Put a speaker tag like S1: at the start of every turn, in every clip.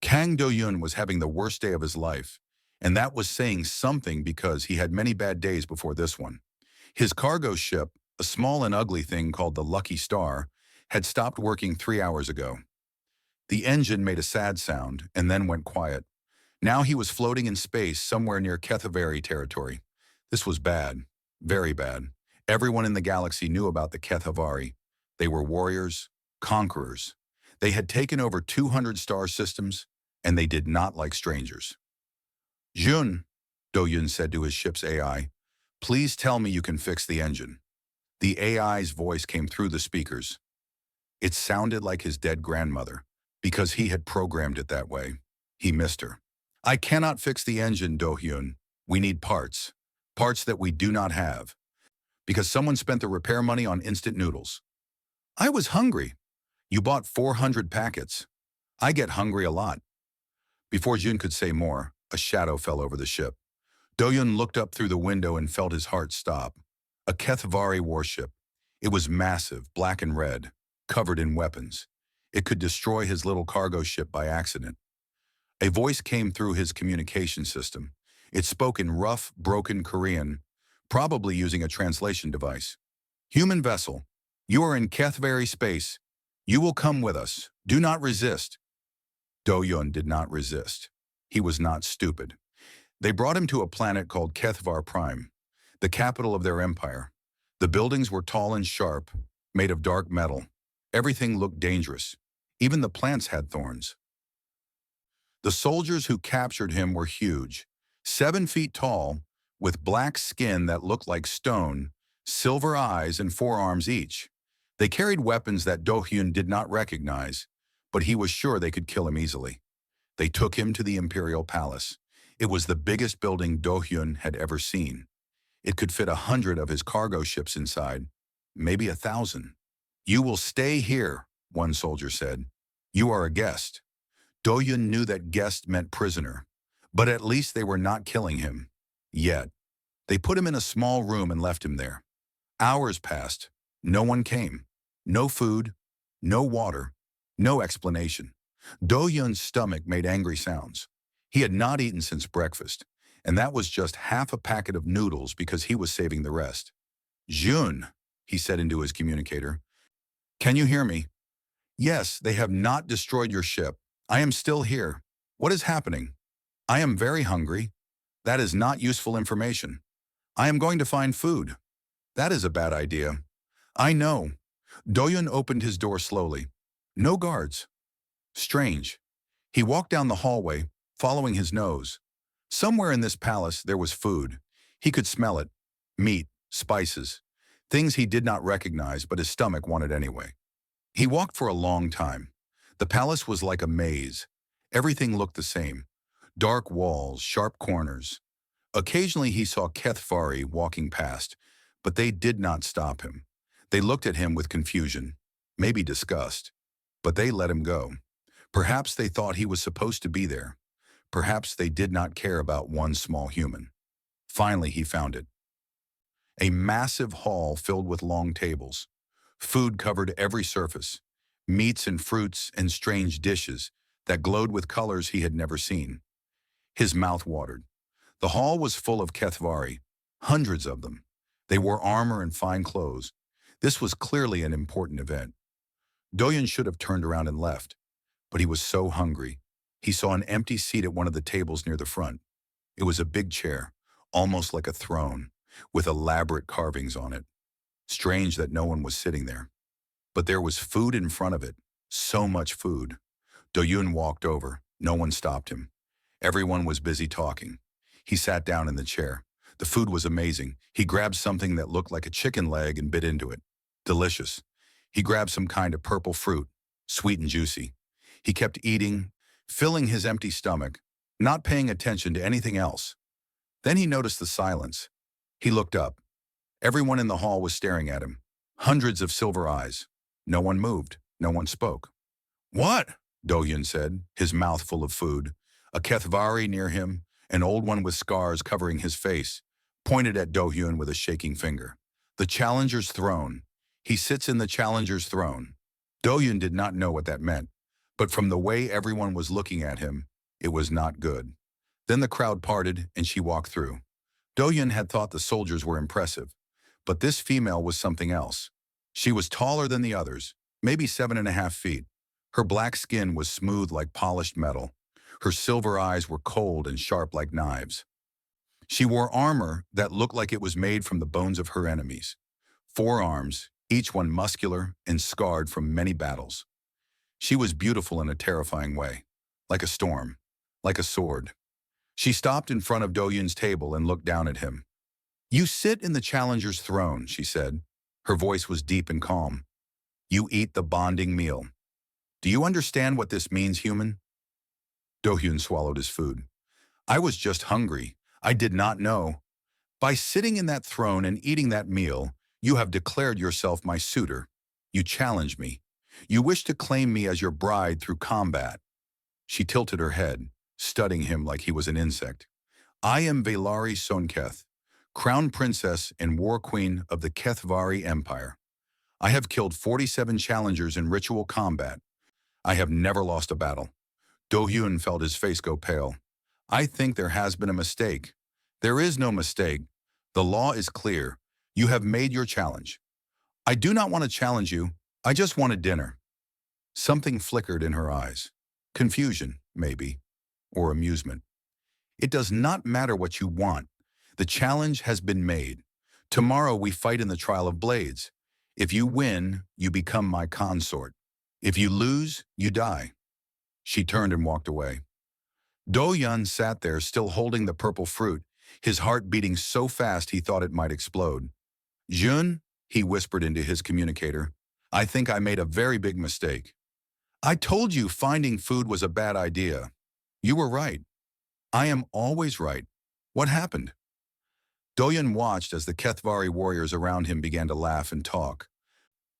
S1: Kang Do-yoon was having the worst day of his life, and that was saying something because he had many bad days before this one. His cargo ship, a small and ugly thing called the Lucky Star, had stopped working 3 hours ago. The engine made a sad sound and then went quiet. Now he was floating in space somewhere near Kethavari territory. This was bad, very bad. Everyone in the galaxy knew about the Kethavari. They were warriors, conquerors. They had taken over 200 star systems, and they did not like strangers. Jun, Do-yoon said to his ship's AI, please tell me you can fix the engine. The AI's voice came through the speakers. It sounded like his dead grandmother, because he had programmed it that way. He missed her. I cannot fix the engine, Do-hyun. We need parts. Parts that we do not have. Because someone spent the repair money on instant noodles. I was hungry. You bought 400 packets. I get hungry a lot. Before Jun could say more, a shadow fell over the ship. Do-yoon looked up through the window and felt his heart stop. A Kethavari warship. It was massive, black and red, covered in weapons. It could destroy his little cargo ship by accident. A voice came through his communication system. It spoke in rough, broken Korean, probably using a translation device. Human vessel, you are in Kethavari space. You will come with us. Do not resist. Do-yoon did not resist. He was not stupid. They brought him to a planet called Kethavar Prime, the capital of their empire. The buildings were tall and sharp, made of dark metal. Everything looked dangerous. Even the plants had thorns. The soldiers who captured him were huge, 7 feet tall, with black skin that looked like stone, silver eyes and 4 arms each. They carried weapons that Do-hyun did not recognize, but he was sure they could kill him easily. They took him to the Imperial Palace. It was the biggest building Do-hyun had ever seen. It could fit 100 of his cargo ships inside, maybe 1,000. You will stay here, one soldier said. You are a guest. Do-hyun knew that guest meant prisoner, but at least they were not killing him. Yet, they put him in a small room and left him there. Hours passed. No one came. No food, no water, no explanation. Do-hyun's stomach made angry sounds. He had not eaten since breakfast, and that was just half a packet of noodles because he was saving the rest. Jun, he said into his communicator. Can you hear me? Yes, they have not destroyed your ship. I am still here. What is happening? I am very hungry. That is not useful information. I am going to find food. That is a bad idea. I know. Do-hyun opened his door slowly. No guards. Strange. He walked down the hallway, following his nose. Somewhere in this palace there was food. He could smell it. Meat, spices, things he did not recognize but his stomach wanted anyway. He walked for a long time. The palace was like a maze. Everything looked the same. Dark walls, sharp corners. Occasionally he saw Kethavari walking past, but they did not stop him. They looked at him with confusion, maybe disgust, but they let him go. Perhaps they thought he was supposed to be there. Perhaps they did not care about one small human. Finally, he found it. A massive hall filled with long tables. Food covered every surface. Meats and fruits and strange dishes that glowed with colors he had never seen. His mouth watered. The hall was full of Kethavari, hundreds of them. They wore armor and fine clothes. This was clearly an important event. Do-hyun should have turned around and left, but he was so hungry. He saw an empty seat at one of the tables near the front. It was a big chair, almost like a throne, with elaborate carvings on it. Strange that no one was sitting there. But there was food in front of it, so much food. Do-hyun walked over. No one stopped him. Everyone was busy talking. He sat down in the chair. The food was amazing. He grabbed something that looked like a chicken leg and bit into it. Delicious. He grabbed some kind of purple fruit, sweet and juicy. He kept eating, filling his empty stomach, not paying attention to anything else. Then he noticed the silence. He looked up. Everyone in the hall was staring at him. Hundreds of silver eyes. No one moved. No one spoke. What? Do-hyun said, his mouth full of food. A Kethavari near him, an old one with scars covering his face, pointed at Do-hyun with a shaking finger. The Challenger's throne. He sits in the Challenger's throne. Do-hyun did not know what that meant, But from the way everyone was looking at him, it was not good. Then the crowd parted and she walked through. Do-hyun had thought the soldiers were impressive, but this female was something else. She was taller than the others, maybe 7.5 feet. Her black skin was smooth like polished metal. Her silver eyes were cold and sharp like knives. She wore armor that looked like it was made from the bones of her enemies. 4 arms, each one muscular and scarred from many battles. She was beautiful in a terrifying way, like a storm, like a sword. She stopped in front of Do-hyun's table and looked down at him. "You sit in the challenger's throne," she said. Her voice was deep and calm. "You eat the bonding meal. Do you understand what this means, human?" Do-hyun swallowed his food. "I was just hungry. I did not know. By sitting in that throne and eating that meal, you have declared yourself my suitor. You challenge me. You wish to claim me as your bride through combat." She tilted her head, studying him like he was an insect. "I am Velari Sonketh, Crown Princess and War Queen of the Kethvari Empire. I have killed 47 challengers in ritual combat. I have never lost a battle." Do-hyun felt his face go pale. "I think there has been a mistake." "There is no mistake. The law is clear. You have made your challenge." "I do not want to challenge you. I just wanted dinner." Something flickered in her eyes. Confusion, maybe, or amusement. "It does not matter what you want. The challenge has been made. Tomorrow we fight in the Trial of Blades. If you win, you become my consort. If you lose, you die." She turned and walked away. Do-hyun sat there still holding the purple fruit, his heart beating so fast he thought it might explode. "Jun," he whispered into his communicator, "I think I made a very big mistake. I told you finding food was a bad idea. You were right. I am always right. What happened?" Do-hyun watched as the Kethvari warriors around him began to laugh and talk,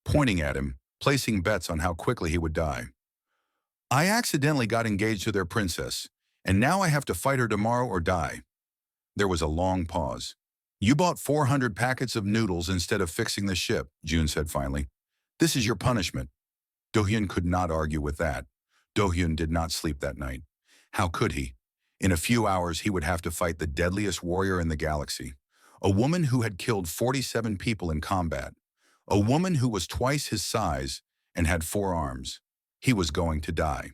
S1: pointing at him, placing bets on how quickly he would die. "I accidentally got engaged to their princess, and now I have to fight her tomorrow or die." There was a long pause. "You bought 400 packets of noodles instead of fixing the ship," June said finally. "This is your punishment." Do-hyun could not argue with that. Do-hyun did not sleep that night. How could he? In a few hours, he would have to fight the deadliest warrior in the galaxy. A woman who had killed 47 people in combat. A woman who was twice his size and had 4 arms. He was going to die.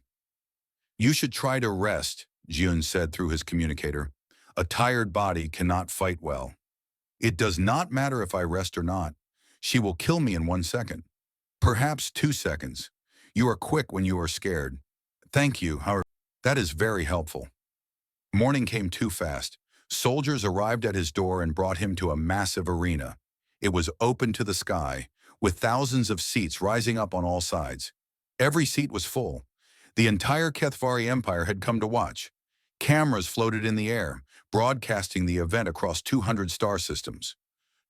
S1: "You should try to rest," Jun said through his communicator. "A tired body cannot fight well." "It does not matter if I rest or not. She will kill me in 1 second. Perhaps 2 seconds. You are quick when you are scared." "Thank you, however. That is very helpful." Morning came too fast. Soldiers arrived at his door and brought him to a massive arena. It was open to the sky, with thousands of seats rising up on all sides. Every seat was full. The entire Kethvari Empire had come to watch. Cameras floated in the air, broadcasting the event across 200 star systems.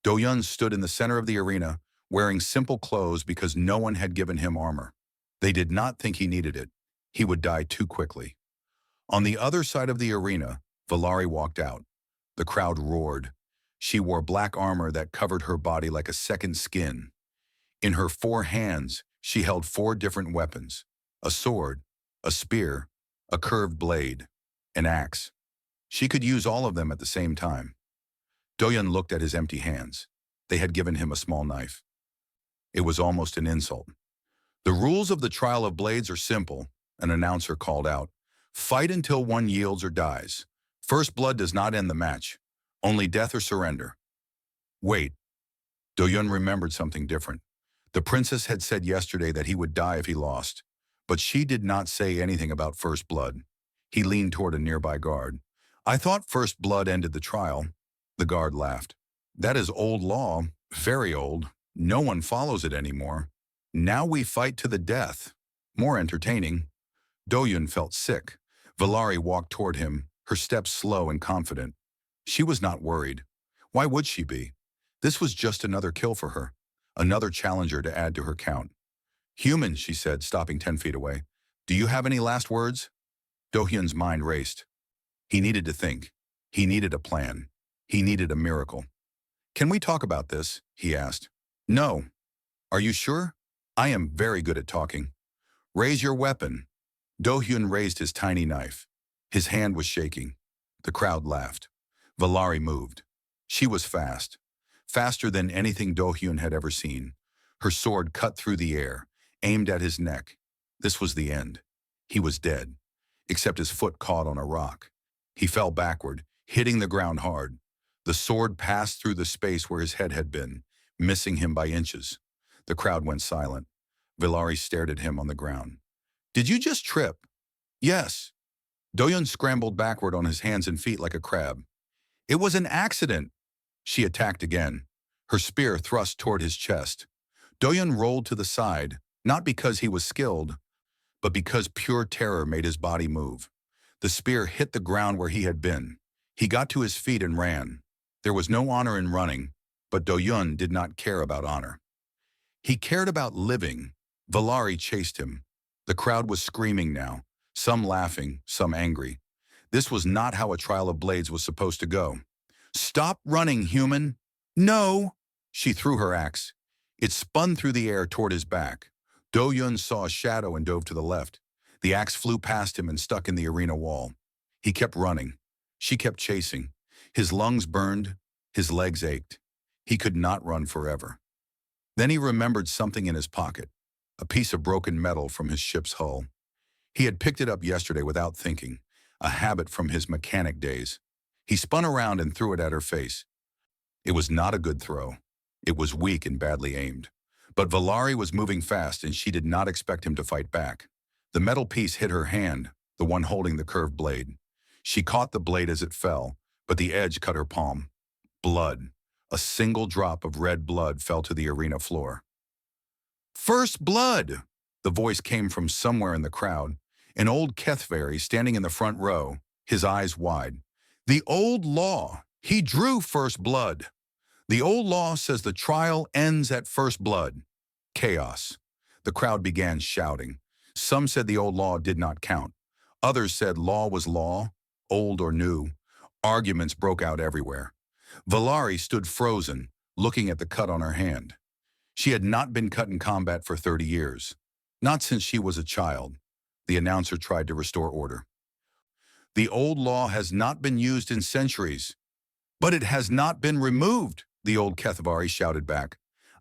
S1: Do-hyun stood in the center of the arena, wearing simple clothes because no one had given him armor. They did not think he needed it. He would die too quickly. On the other side of the arena, Velari walked out. The crowd roared. She wore black armor that covered her body like a second skin. In her 4 hands, she held 4 different weapons: a sword, a spear, a curved blade, an axe. She could use all of them at the same time. Do-hyun looked at his empty hands. They had given him a small knife. It was almost an insult. "The rules of the Trial of Blades are simple," an announcer called out. "Fight until one yields or dies. First blood does not end the match. Only death or surrender." Wait. Do-hyun remembered something different. The princess had said yesterday that he would die if he lost, but she did not say anything about first blood. He leaned toward a nearby guard. "I thought first blood ended the trial." The guard laughed. "That is old law, very old. No one follows it anymore. Now we fight to the death. More entertaining." Do-hyun felt sick. Velari walked toward him, her steps slow and confident. She was not worried. Why would she be? This was just another kill for her, another challenger to add to her count. "Human," she said, stopping 10 feet away. "Do you have any last words?" Do-hyun's mind raced. He needed to think. He needed a plan. He needed a miracle. "Can we talk about this?" he asked. "No." "Are you sure?" "I am very good at talking." "Raise your weapon." Do-hyun raised his tiny knife. His hand was shaking. The crowd laughed. Valari moved. She was fast. Faster than anything Do-hyun had ever seen. Her sword cut through the air, aimed at his neck. This was the end. He was dead, except his foot caught on a rock. He fell backward, hitting the ground hard. The sword passed through the space where his head had been, missing him by inches. The crowd went silent. Valari stared at him on the ground. Did you just trip? Yes. Do-hyun scrambled backward on his hands and feet like a crab. It was an accident. She attacked again, her spear thrust toward his chest. Do-hyun rolled to the side, not because he was skilled, but because pure terror made his body move. The spear hit the ground where he had been. He got to his feet and ran. There was no honor in running, but Do-hyun did not care about honor. He cared about living. Valari chased him. The crowd was screaming now, some laughing, some angry. This was not how a trial of blades was supposed to go. Stop running, human! No! She threw her axe. It spun through the air toward his back. Do-hyun saw a shadow and dove to the left. The axe flew past him and stuck in the arena wall. He kept running. She kept chasing. His lungs burned. His legs ached. He could not run forever. Then he remembered something in his pocket, a piece of broken metal from his ship's hull. He had picked it up yesterday without thinking, a habit from his mechanic days. He spun around and threw it at her face. It was not a good throw. It was weak and badly aimed. But Valari was moving fast and she did not expect him to fight back. The metal piece hit her hand, the one holding the curved blade. She caught the blade as it fell, but the edge cut her palm. Blood. A single drop of red blood fell to the arena floor. First blood! The voice came from somewhere in the crowd. An old Kethvari standing in the front row, his eyes wide. The old law. He drew first blood. The old law says the trial ends at first blood. Chaos. The crowd began shouting. Some said the old law did not count. Others said law was law, old or new. Arguments broke out everywhere. Valari stood frozen, looking at the cut on her hand. She had not been cut in combat for 30 years. Not since she was a child. The announcer tried to restore order. The old law has not been used in centuries. But it has not been removed, the old Kethvari shouted back.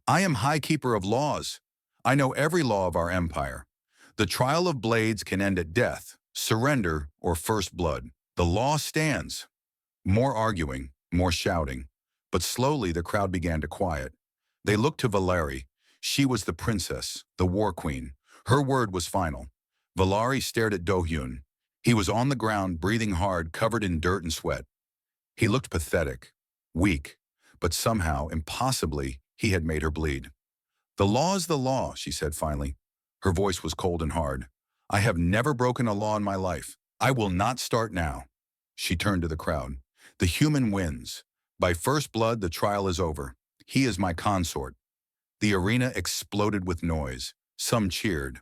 S1: I am High Keeper of Laws. I know every law of our empire. The trial of blades can end at death, surrender, or first blood. The law stands. More arguing, more shouting. But slowly the crowd began to quiet. They looked to Valari. She was the princess, the war queen. Her word was final. Valari stared at Do-hyun. He was on the ground, breathing hard, covered in dirt and sweat. He looked pathetic, weak, but somehow, impossibly, he had made her bleed. The law is the law, she said finally. Her voice was cold and hard. I have never broken a law in my life. I will not start now. She turned to the crowd. The human wins. By first blood, the trial is over. He is my consort. The arena exploded with noise. Some cheered.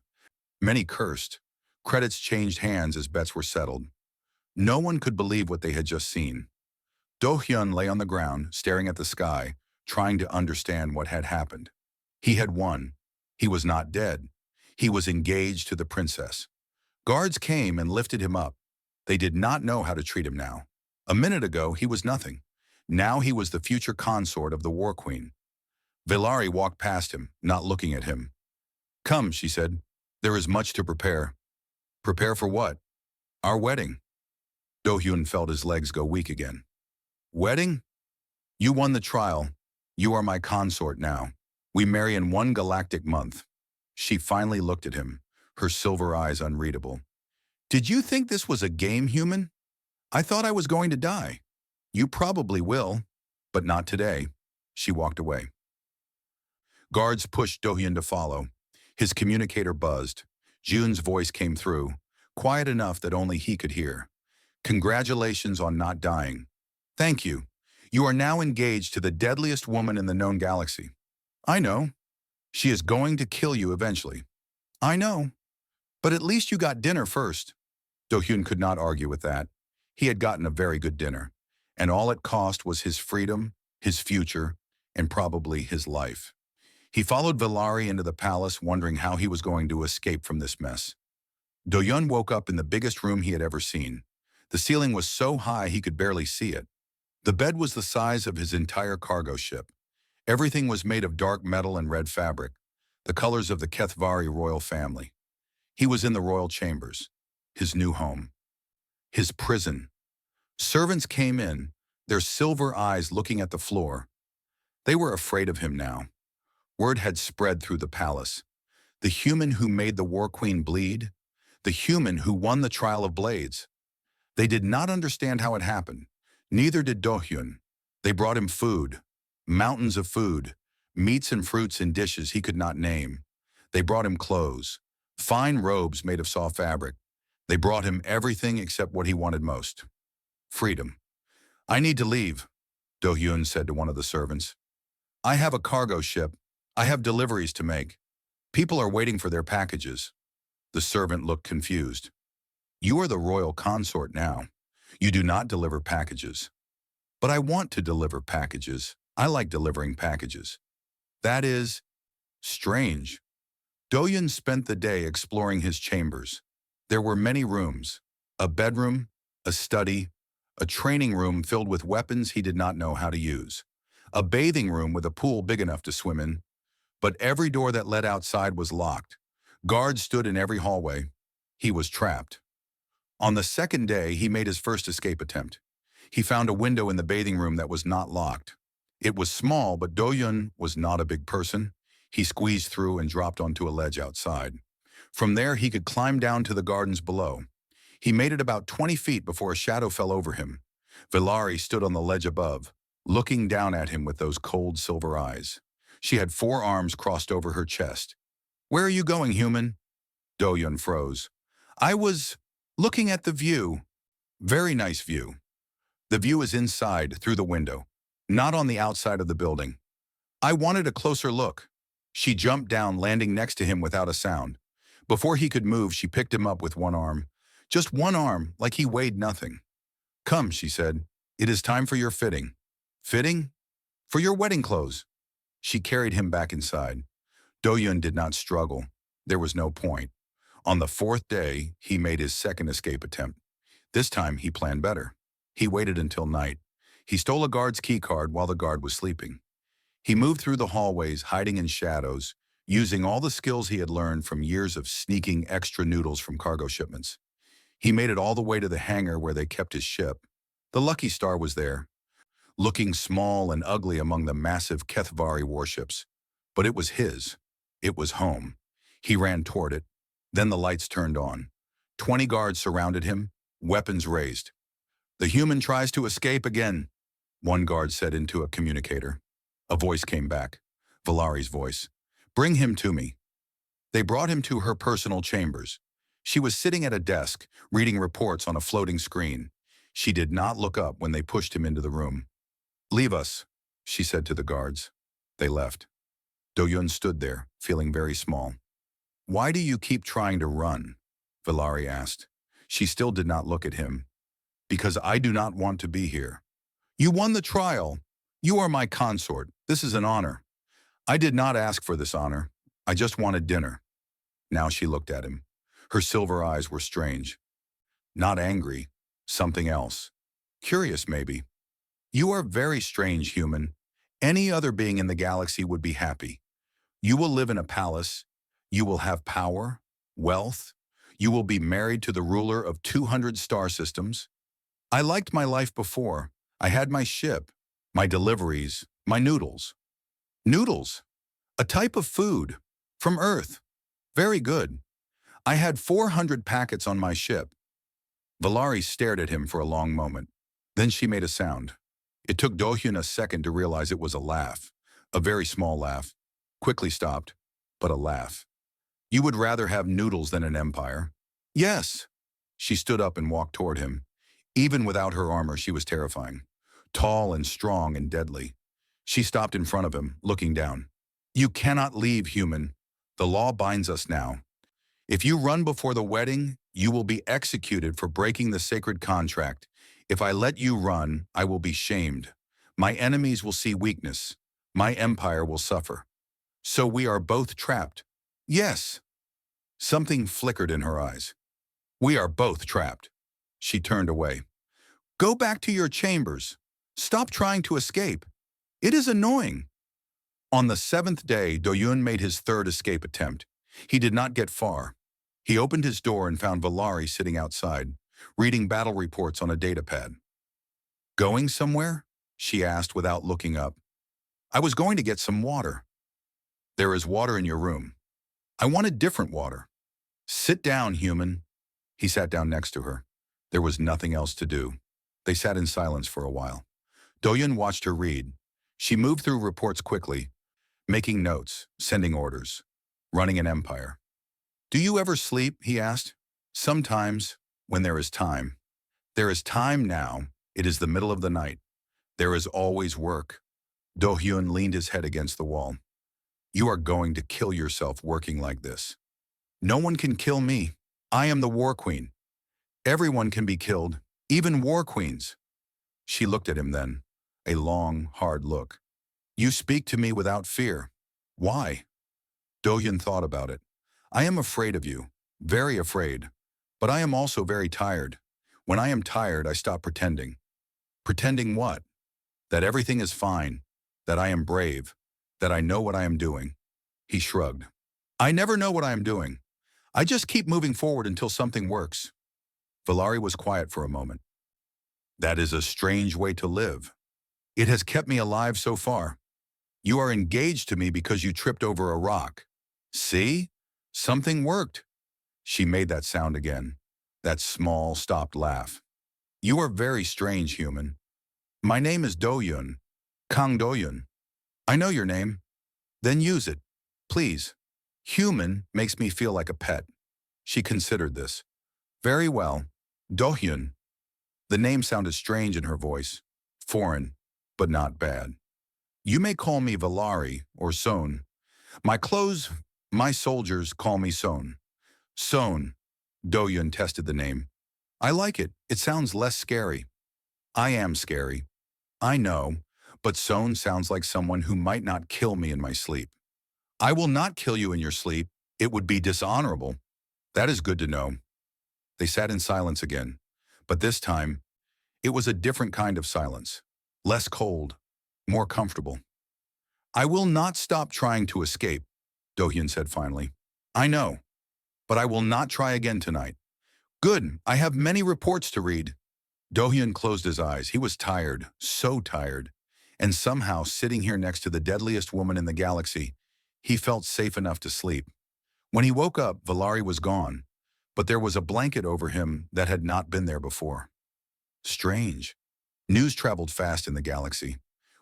S1: Many cursed. Credits changed hands as bets were settled. No one could believe what they had just seen. Do-hyun lay on the ground, staring at the sky, trying to understand what had happened. He had won. He was not dead. He was engaged to the princess. Guards came and lifted him up. They did not know how to treat him now. A minute ago, he was nothing. Now he was the future consort of the war queen. Valari walked past him, not looking at him. Come, she said. There is much to prepare. Prepare for what? Our wedding. Do-hyun felt his legs go weak again. Wedding? You won the trial. You are my consort now. We marry in 1 galactic month. She finally looked at him, her silver eyes unreadable. Did you think this was a game, human? I thought I was going to die. You probably will, but not today. She walked away. Guards pushed Do-hyun to follow. His communicator buzzed. Jun's voice came through, quiet enough that only he could hear. Congratulations on not dying. Thank you. You are now engaged to the deadliest woman in the known galaxy. I know. She is going to kill you eventually. I know. But at least you got dinner first. Do-hyun could not argue with that. He had gotten a very good dinner, and all it cost was his freedom, his future, and probably his life. He followed Valari into the palace, wondering how he was going to escape from this mess. Do-yun woke up in the biggest room he had ever seen. The ceiling was so high he could barely see it. The bed was the size of his entire cargo ship. Everything was made of dark metal and red fabric, the colors of the Kethvari royal family. He was in the royal chambers, his new home, his prison. Servants came in, their silver eyes looking at the floor. They were afraid of him now. Word had spread through the palace. The human who made the War Queen bleed, the human who won the Trial of Blades. They did not understand how it happened. Neither did Do-hyun. They brought him food, mountains of food, meats and fruits in dishes he could not name. They brought him clothes, fine robes made of soft fabric. They brought him everything except what he wanted most: freedom. "I need to leave," Do-hyun said to one of the servants. "I have a cargo ship. I have deliveries to make. People are waiting for their packages." The servant looked confused. "You are the royal consort now. You do not deliver packages." "But I want to deliver packages. I like delivering packages." "That is strange." Do-hyun spent the day exploring his chambers. There were many rooms: a bedroom, a study, a training room filled with weapons he did not know how to use, a bathing room with a pool big enough to swim in. But every door that led outside was locked. Guards stood in every hallway. He was trapped. On the second day, he made his first escape attempt. He found a window in the bathing room that was not locked. It was small, but Do-hyun was not a big person. He squeezed through and dropped onto a ledge outside. From there, he could climb down to the gardens below. He made it about 20 feet before a shadow fell over him. Valari stood on the ledge above, looking down at him with those cold silver eyes. She had 4 arms crossed over her chest. "Where are you going, human?" Do-hyun froze. "I was looking at the view." "Very nice view." "The view is inside, through the window, not on the outside of the building." "I wanted a closer look." She jumped down, landing next to him without a sound. Before he could move, she picked him up with one arm. Just one arm, like he weighed nothing. "Come," she said. "It is time for your fitting." "Fitting?" "For your wedding clothes." She carried him back inside. Do-hyun did not struggle. There was no point. On the 4th day, he made his second escape attempt. This time, he planned better. He waited until night. He stole a guard's key card while the guard was sleeping. He moved through the hallways, hiding in shadows, using all the skills he had learned from years of sneaking extra noodles from cargo shipments. He made it all the way to the hangar where they kept his ship. The Lucky Star was there, looking small and ugly among the massive Kethvari warships. But it was his. It was home. He ran toward it. Then the lights turned on. 20 guards surrounded him, weapons raised. "The human tries to escape again," one guard said into a communicator. A voice came back, Valari's voice. "Bring him to me." They brought him to her personal chambers. She was sitting at a desk, reading reports on a floating screen. She did not look up when they pushed him into the room. "Leave us," she said to the guards. They left. Do-hyun stood there, feeling very small. "Why do you keep trying to run?" Valari asked. She still did not look at him. "Because I do not want to be here." "You won the trial. You are my consort. This is an honor." "I did not ask for this honor. I just wanted dinner." Now she looked at him. Her silver eyes were strange. Not angry. Something else. Curious, maybe. "You are very strange, human. Any other being in the galaxy would be happy. You will live in a palace. You will have power, wealth. You will be married to the ruler of 200 star systems. I liked my life before. I had my ship, my deliveries, my noodles." "Noodles? A type of food. From Earth. Very good. I had 400 packets on my ship." Valari stared at him for a long moment. Then she made a sound. It took Do-hyun a second to realize it was a laugh. A very small laugh. Quickly stopped, but a laugh. "You would rather have noodles than an empire?" "Yes." She stood up and walked toward him. Even without her armor, she was terrifying. Tall and strong and deadly. She stopped in front of him, looking down. "You cannot leave, human. The law binds us now. If you run before the wedding, you will be executed for breaking the sacred contract. If I let you run, I will be shamed. My enemies will see weakness. My empire will suffer. So we are both trapped." "Yes." Something flickered in her eyes. We are both trapped. She turned away. Go back to your chambers. Stop trying to escape. It is annoying. On the seventh day, Do-yun made his third escape attempt. He did not get far. He opened his door and found Valari sitting outside, reading battle reports on a datapad. Going somewhere? She asked without looking up. I was going to get some water. There is water in your room. I wanted different water. Sit down, human. He sat down next to her. There was nothing else to do. They sat in silence for a while. Do-yun watched her read. She moved through reports quickly, making notes, sending orders, running an empire. Do you ever sleep? He asked. Sometimes, when there is time. There is time now. It is the middle of the night. There is always work. Do-hyun leaned his head against the wall. You are going to kill yourself working like this. No one can kill me. I am the war queen. Everyone can be killed, even war queens. She looked at him then, a long, hard look. You speak to me without fear. Why? Do-hyun thought about it. I am afraid of you, very afraid. But I am also very tired. When I am tired, I stop pretending. Pretending what? That everything is fine, that I am brave, that I know what I am doing. He shrugged. I never know what I am doing. I just keep moving forward until something works. Valari was quiet for a moment. That is a strange way to live. It has kept me alive so far. You are engaged to me because you tripped over a rock. See? Something worked. She made that sound again, that small, stopped laugh. You are very strange, human. My name is Do-yun, Kang Do-yun. I know your name. Then use it, please. Human makes me feel like a pet. She considered this. Very well, Do-hyun. The name sounded strange in her voice, foreign, but not bad. You may call me Valari or Son. My soldiers call me Son. Son. Do-hyun tested the name. I like it. It sounds less scary. I am scary. I know, but Son sounds like someone who might not kill me in my sleep. I will not kill you in your sleep. It would be dishonorable. That is good to know. They sat in silence again, but this time, it was a different kind of silence. Less cold, more comfortable. I will not stop trying to escape, Do-hyun said finally. I know, but I will not try again tonight. Good, I have many reports to read. Do-hyun closed his eyes. He was tired, so tired. And somehow, sitting here next to the deadliest woman in the galaxy, he felt safe enough to sleep. When he woke up, Valari was gone, but there was a blanket over him that had not been there before. Strange. News traveled fast in the galaxy.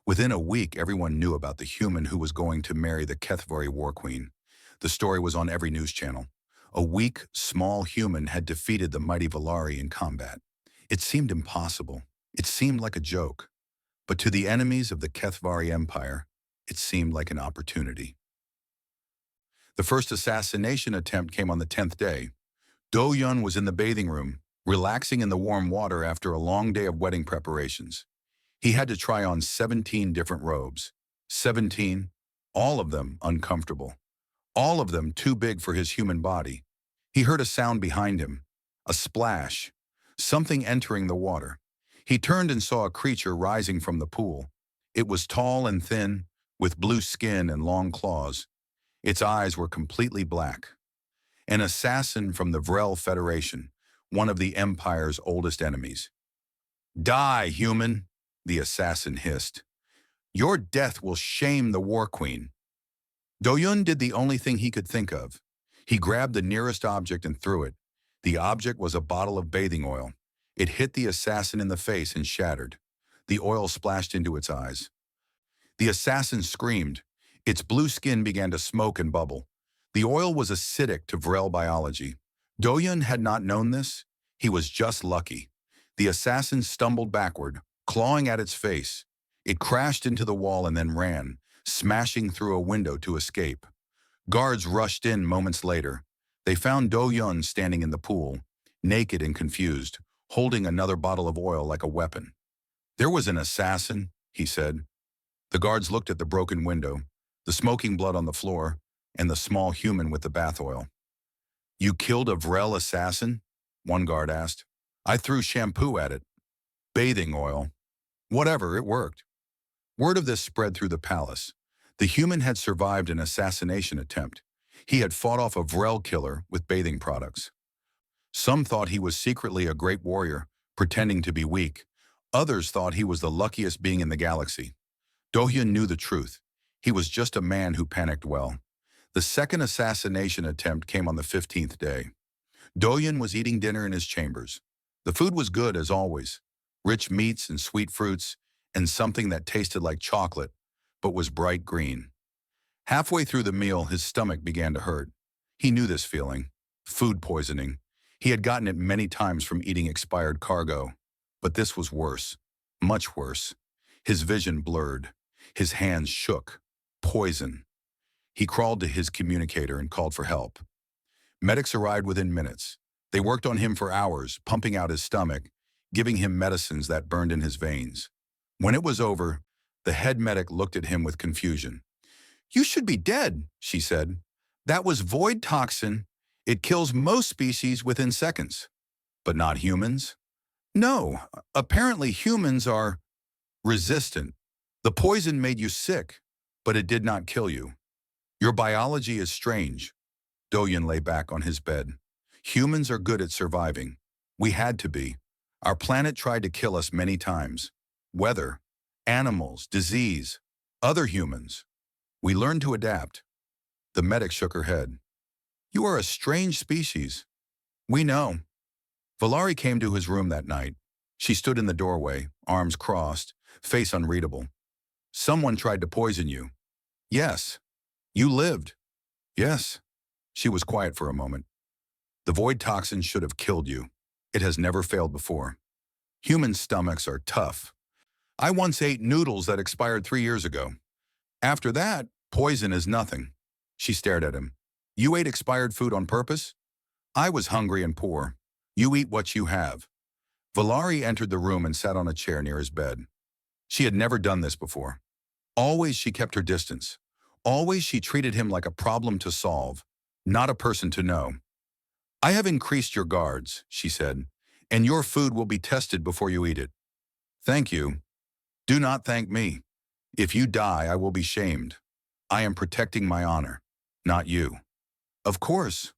S1: Within a week, everyone knew about the human who was going to marry the HFY War Queen. The story was on every news channel. A weak, small human had defeated the mighty Valari in combat. It seemed impossible. It seemed like a joke. But to the enemies of the HFY Empire, it seemed like an opportunity. The first assassination attempt came on the 10th day. Do-hyun was in the bathing room, relaxing in the warm water after a long day of wedding preparations. He had to try on 17 different robes. 17, all of them uncomfortable. All of them too big for his human body. He heard a sound behind him, a splash, something entering the water. He turned and saw a creature rising from the pool. It was tall and thin, with blue skin and long claws. Its eyes were completely black. An assassin from the Vrel Federation, one of the Empire's oldest enemies. Die, human, the assassin hissed. Your death will shame the War Queen. Do-hyun did the only thing he could think of. He grabbed the nearest object and threw it. The object was a bottle of bathing oil. It hit the assassin in the face and shattered. The oil splashed into its eyes. The assassin screamed. Its blue skin began to smoke and bubble. The oil was acidic to Vrel biology. Do-hyun had not known this. He was just lucky. The assassin stumbled backward, clawing at its face. It crashed into the wall and then ran, smashing through a window to escape. Guards rushed in moments later. They found Do-hyun standing in the pool, naked and confused, holding another bottle of oil like a weapon. There was an assassin, he said. The guards looked at the broken window, the smoking blood on the floor, and the small human with the bath oil. You killed a Vrel assassin? one guard asked. I threw shampoo at it. Bathing oil. Whatever, it worked. Word of this spread through the palace. The human had survived an assassination attempt. He had fought off a Vrel killer with bathing products. Some thought he was secretly a great warrior, pretending to be weak. Others thought he was the luckiest being in the galaxy. Do-hyun knew the truth. He was just a man who panicked well. The second assassination attempt came on the 15th day. Do-hyun was eating dinner in his chambers. The food was good as always. Rich meats and sweet fruits, and something that tasted like chocolate, but was bright green. Halfway through the meal, his stomach began to hurt. He knew this feeling. Food poisoning. He had gotten it many times from eating expired cargo. But this was worse. Much worse. His vision blurred. His hands shook. Poison. He crawled to his communicator and called for help. Medics arrived within minutes. They worked on him for hours, pumping out his stomach, giving him medicines that burned in his veins. When it was over, the head medic looked at him with confusion. "You should be dead," she said. "That was void toxin. It kills most species within seconds." "But not humans?" "No, apparently humans are resistant. The poison made you sick, but it did not kill you. Your biology is strange." Do-hyun lay back on his bed. "Humans are good at surviving. We had to be. Our planet tried to kill us many times. Weather, animals, disease, other humans. We learned to adapt." The medic shook her head. "You are a strange species." "We know." Valari came to his room that night. She stood in the doorway, arms crossed, face unreadable. "Someone tried to poison you." "Yes." "You lived." "Yes." She was quiet for a moment. "The void toxin should have killed you. It has never failed before. Human stomachs are tough. I once ate noodles that expired 3 years ago. After that, poison is nothing." She stared at him. "You ate expired food on purpose?" "I was hungry and poor. You eat what you have." Valari entered the room and sat on a chair near his bed. She had never done this before. Always she kept her distance. Always she treated him like a problem to solve, not a person to know. "I have increased your guards," she said, "and your food will be tested before you eat it." "Thank you." "Do not thank me. If you die, I will be shamed. I am protecting my honor, not you." "Of course."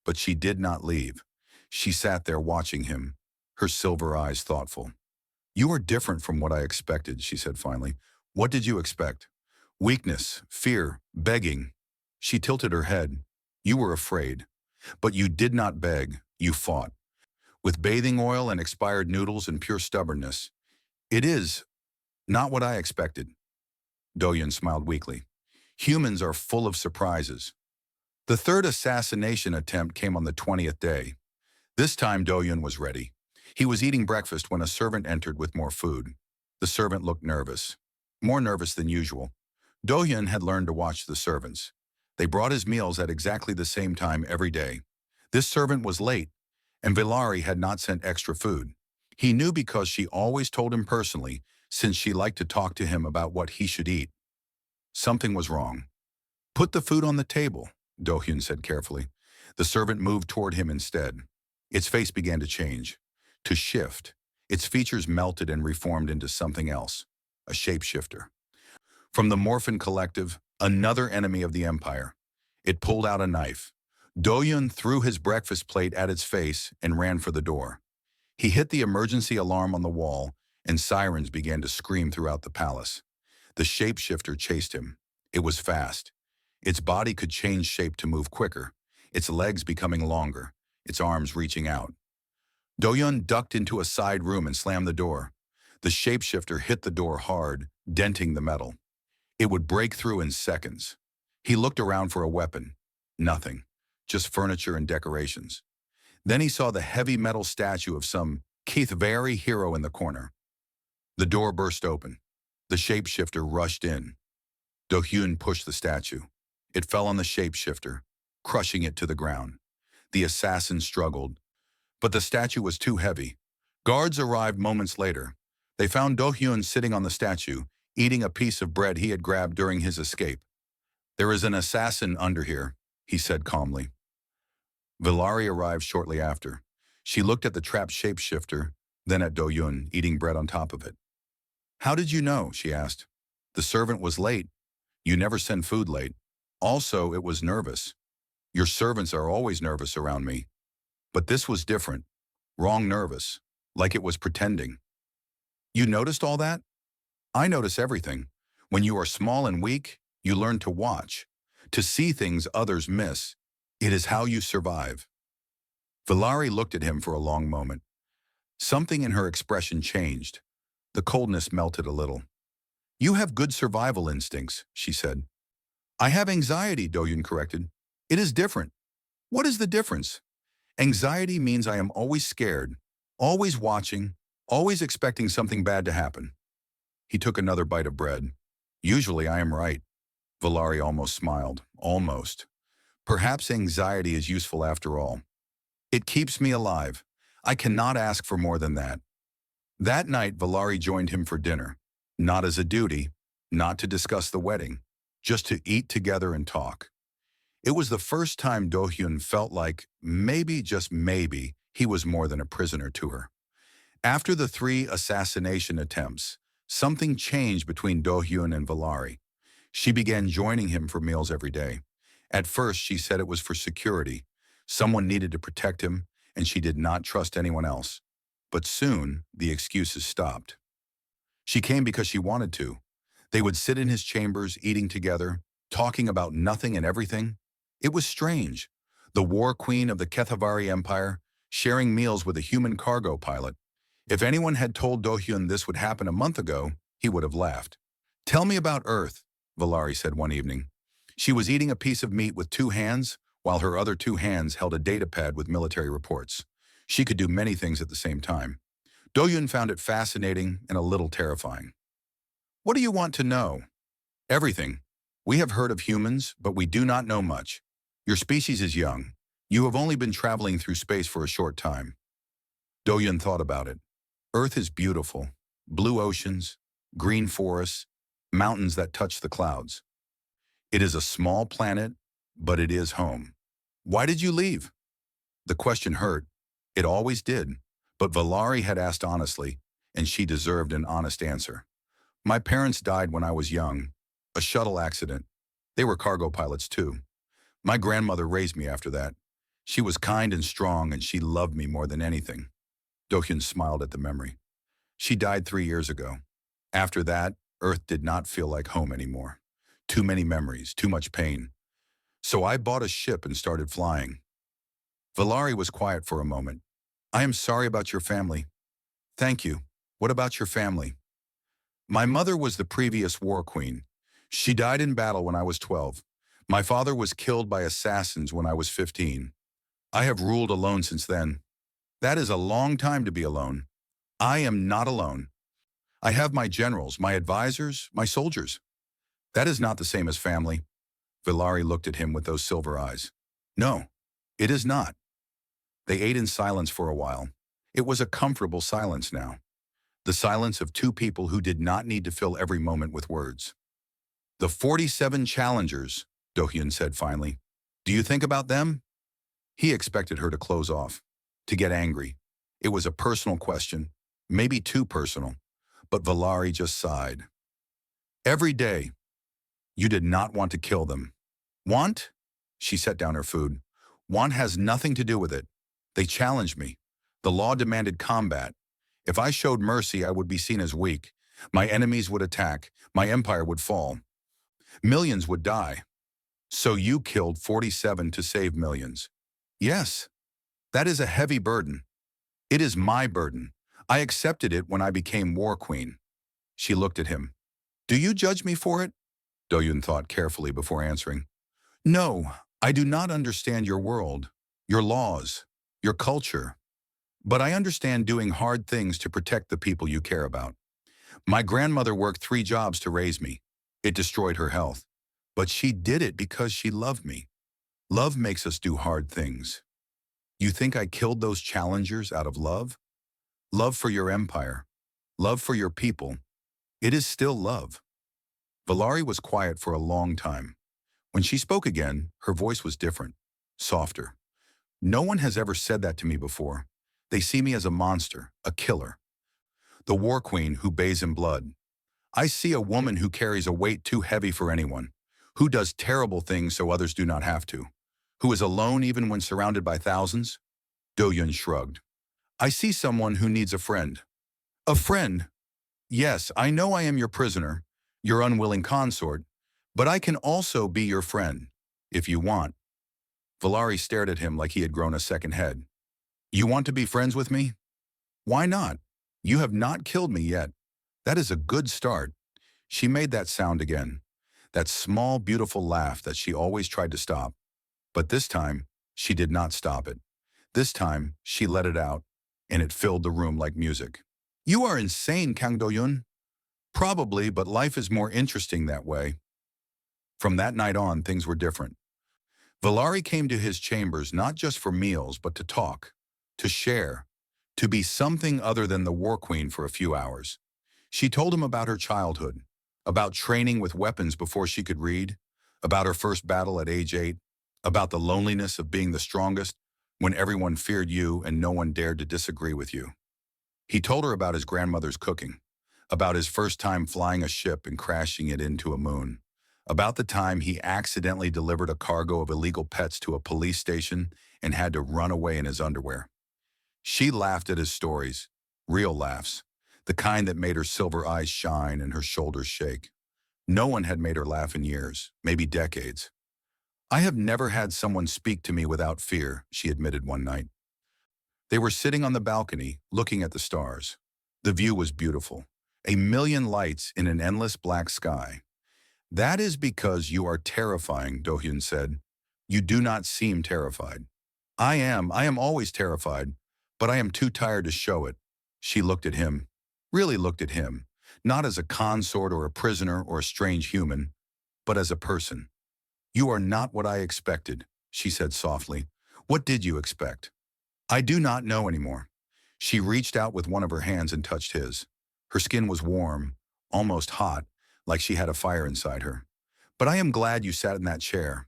S1: But she did not leave. She sat there watching him, her silver eyes thoughtful. "You are different from what I expected," she said finally. "What did you expect?" "Weakness, fear, begging." She tilted her head. "You were afraid. But you did not beg, you fought. With bathing oil and expired noodles and pure stubbornness. It is not what I expected." Do-hyun smiled weakly. "Humans are full of surprises." The third assassination attempt came on the 20th day. This time Do-hyun was ready. He was eating breakfast when a servant entered with more food. The servant looked nervous. More nervous than usual. Do-hyun had learned to watch the servants. They brought his meals at exactly the same time every day. This servant was late, and Valari had not sent extra food. He knew because she always told him personally, since she liked to talk to him about what he should eat. Something was wrong. "Put the food on the table," Do-hyun said carefully. The servant moved toward him instead. Its face began to change, to shift. Its features melted and reformed into something else, a shapeshifter. From the Morphin Collective, another enemy of the Empire. It pulled out a knife. Do-hyun threw his breakfast plate at its face and ran for the door. He hit the emergency alarm on the wall, and sirens began to scream throughout the palace. The shapeshifter chased him. It was fast. Its body could change shape to move quicker, its legs becoming longer, its arms reaching out. Do-hyun ducked into a side room and slammed the door. The shapeshifter hit the door hard, denting the metal. It would break through in seconds. He looked around for a weapon. Nothing. Just furniture and decorations. Then he saw the heavy metal statue of some Keithvari hero in the corner. The door burst open. The shapeshifter rushed in. Do-hyun pushed the statue. It fell on the shapeshifter, crushing it to the ground. The assassin struggled, but the statue was too heavy. Guards arrived moments later. They found Do-hyun sitting on the statue, eating a piece of bread he had grabbed during his escape. "There is an assassin under here," he said calmly. Valari arrived shortly after. She looked at the trapped shapeshifter, then at Do-yun, eating bread on top of it. How did you know? She asked. The servant was late. You never send food late. Also, it was nervous. Your servants are always nervous around me. But this was different. Wrong nervous. Like it was pretending. You noticed all that? I notice everything. When you are small and weak, you learn to watch, to see things others miss. It is how you survive. Valari looked at him for a long moment. Something in her expression changed. The coldness melted a little. You have good survival instincts, she said. I have anxiety, Do-yun corrected. It is different. What is the difference? Anxiety means I am always scared, always watching, always expecting something bad to happen. He took another bite of bread. Usually I am right. Valari almost smiled. Almost. Perhaps anxiety is useful after all. It keeps me alive. I cannot ask for more than that. That night, Valari joined him for dinner. Not as a duty, not to discuss the wedding, just to eat together and talk. It was the first time Do-hyun felt like, maybe, just maybe, he was more than a prisoner to her. After the 3 assassination attempts, something changed between Do-hyun and Valari. She began joining him for meals every day. At first, she said it was for security. Someone needed to protect him, and she did not trust anyone else. But soon, the excuses stopped. She came because she wanted to. They would sit in his chambers, eating together, talking about nothing and everything. It was strange. The war queen of the Kethavari Empire, sharing meals with a human cargo pilot. If anyone had told Do-hyun this would happen a month ago, he would have laughed. Tell me about Earth, Valari said one evening. She was eating a piece of meat with 2 hands, while her other 2 hands held a datapad with military reports. She could do many things at the same time. Do-hyun found it fascinating and a little terrifying. What do you want to know? Everything. We have heard of humans, but we do not know much. Your species is young. You have only been traveling through space for a short time. Do-hyun thought about it. Earth is beautiful. Blue oceans, green forests, mountains that touch the clouds. It is a small planet, but it is home. Why did you leave? The question hurt. It always did. But Valari had asked honestly, and she deserved an honest answer. My parents died when I was young. A shuttle accident. They were cargo pilots too. My grandmother raised me after that. She was kind and strong, and she loved me more than anything. Do-hyun smiled at the memory. She died 3 years ago. After that, Earth did not feel like home anymore. Too many memories, too much pain. So I bought a ship and started flying. Valari was quiet for a moment. I am sorry about your family. Thank you. What about your family? My mother was the previous war queen. She died in battle when I was 12. My father was killed by assassins when I was 15. I have ruled alone since then. That is a long time to be alone. I am not alone. I have my generals, my advisors, my soldiers. That is not the same as family. Valari looked at him with those silver eyes. No, it is not. They ate in silence for a while. It was a comfortable silence now. The silence of 2 people who did not need to fill every moment with words. The 47 challengers, Do-hyun said finally. Do you think about them? He expected her to close off, to get angry. It was a personal question, maybe too personal, but Valari just sighed. Every day, you did not want to kill them. Want? She set down her food. Want has nothing to do with it. They challenged me. The law demanded combat. If I showed mercy, I would be seen as weak. My enemies would attack. My empire would fall. Millions would die. So you killed 47 to save millions. Yes, that is a heavy burden. It is my burden. I accepted it when I became war queen. She looked at him. Do you judge me for it? Do-hyun thought carefully before answering. No, I do not understand your world, your laws, your culture. But I understand doing hard things to protect the people you care about. My grandmother worked 3 jobs to raise me. It destroyed her health. But she did it because she loved me. Love makes us do hard things. You think I killed those challengers out of love? Love for your empire. Love for your people. It is still love. Valari was quiet for a long time. When she spoke again, her voice was different, softer. No one has ever said that to me before. They see me as a monster, a killer, the war queen who bathes in blood. I see a woman who carries a weight too heavy for anyone, who does terrible things so others do not have to, who is alone even when surrounded by thousands. Do-yun shrugged. I see someone who needs a friend. A friend? Yes, I know I am your prisoner, your unwilling consort, but I can also be your friend, if you want. Valari stared at him like he had grown a second head. You want to be friends with me? Why not? You have not killed me yet. That is a good start. She made that sound again. That small, beautiful laugh that she always tried to stop. But this time, she did not stop it. This time, she let it out, and it filled the room like music. You are insane, Kang Do-yun. Probably, but life is more interesting that way. From that night on, things were different. Valari came to his chambers not just for meals, but to talk, to share, to be something other than the war queen for a few hours. She told him about her childhood, about training with weapons before she could read, about her first battle at age 8, about the loneliness of being the strongest when everyone feared you and no one dared to disagree with you. He told her about his grandmother's cooking, about his first time flying a ship and crashing it into a moon, about the time he accidentally delivered a cargo of illegal pets to a police station and had to run away in his underwear. She laughed at his stories, real laughs, the kind that made her silver eyes shine and her shoulders shake. No one had made her laugh in years, maybe decades. I have never had someone speak to me without fear, she admitted one night. They were sitting on the balcony, looking at the stars. The view was beautiful, a million lights in an endless black sky. That is because you are terrifying, Do-hyun said. You do not seem terrified. I am always terrified, but I am too tired to show it. She looked at him, really looked at him, not as a consort or a prisoner or a strange human, but as a person. You are not what I expected, she said softly. What did you expect? I do not know anymore. She reached out with one of her hands and touched his. Her skin was warm, almost hot, like she had a fire inside her. But I am glad you sat in that chair.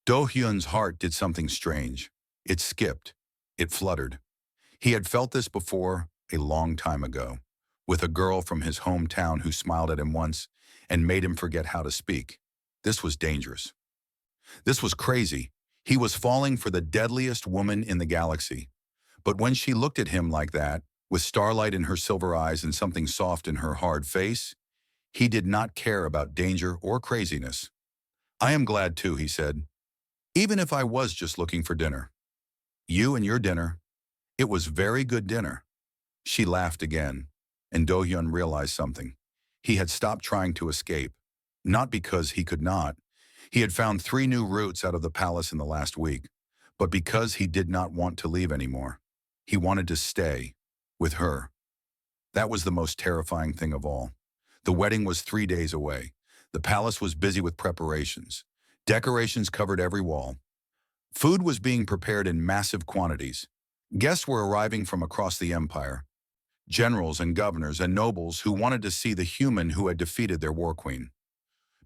S1: Do-hyun's heart did something strange. It skipped. It fluttered. He had felt this before, a long time ago, with a girl from his hometown who smiled at him once and made him forget how to speak. This was dangerous. This was crazy. He was falling for the deadliest woman in the galaxy. But when she looked at him like that, with starlight in her silver eyes and something soft in her hard face, he did not care about danger or craziness. I am glad too, he said, even if I was just looking for dinner. You and your dinner. It was very good dinner. She laughed again, and Do-hyun realized something. He had stopped trying to escape, not because he could not. He had found 3 new routes out of the palace in the last week, but because he did not want to leave anymore. He wanted to stay with her. That was the most terrifying thing of all. The wedding was 3 days away. The palace was busy with preparations. Decorations covered every wall. Food was being prepared in massive quantities. Guests were arriving from across the empire. Generals and governors and nobles who wanted to see the human who had defeated their war queen.